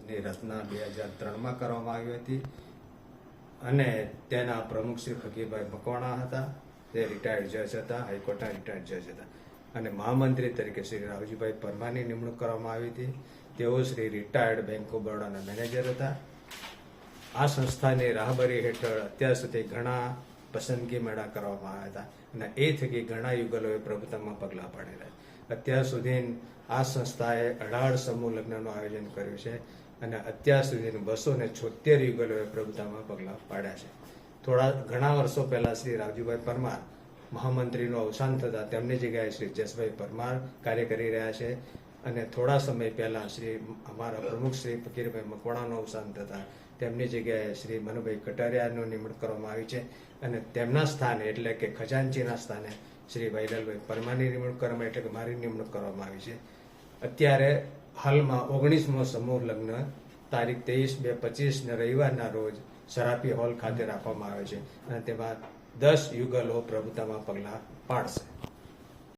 ની રચના 2003માં કરવામાં આવી હતી અને તેના પ્રમુખ શ્રી ફકીરભાઈ મકવાણા હતા. તે રિટાયર્ડ જજ હતા, હાઈકોર્ટના રિટાયર્ડ જજ હતા. અને મહામંત્રી તરીકે શ્રી રાવજીભાઈ પરમારની નિમણૂક કરવામાં આવી હતી. તેઓ શ્રી રિટાયર્ડ બેંક ઓફ બરોડાના મેનેજર હતા. આ સંસ્થાની રાહબરી હેઠળ અત્યાર સુધી ઘણા પસંદગી મેળા કરવામાં આવ્યા હતા અને એ થકી ઘણા યુગલોએ પ્રભુતામાં પગલાં પાડેલા. અત્યાર સુધી આ સંસ્થાએ 18 સમૂહ લગ્નનું આયોજન કર્યું છે અને અત્યાર સુધી 276 યુગલોએ પ્રભુતામાં પગલાં પાડ્યા છે. ઘણા વર્ષો પહેલા શ્રી રાવજીભાઈ પરમાર મહામંત્રીનું અવસાન થતા તેમની જગ્યાએ શ્રી જસભાઈ પરમાર કાર્ય કરી રહ્યા છે અને થોડા સમય પહેલા અમારા પ્રમુખ શ્રી ફકીરભાઈ મકવાણાનું અવસાન થતા તેમની જગ્યાએ શ્રી મનુભાઈ કટારિયાનું નિમણૂક કરવામાં આવી છે અને તેમના સ્થાને એટલે કે ખજાનચીના સ્થાને શ્રી વૈરલભાઈ પરમારની નિમણૂક કરવામાં એટલે કે મારી નિમણૂક કરવામાં આવી છે. અત્યારે હાલમાં 19મો સમૂહ લગ્ન તારીખ 23/2/25 રવિવારના રોજ સરાપી હોલ ખાતે રાખવામાં આવે છે અને તેમાં 10 યુગલો પ્રભુતામાં પગલાં પાડશે.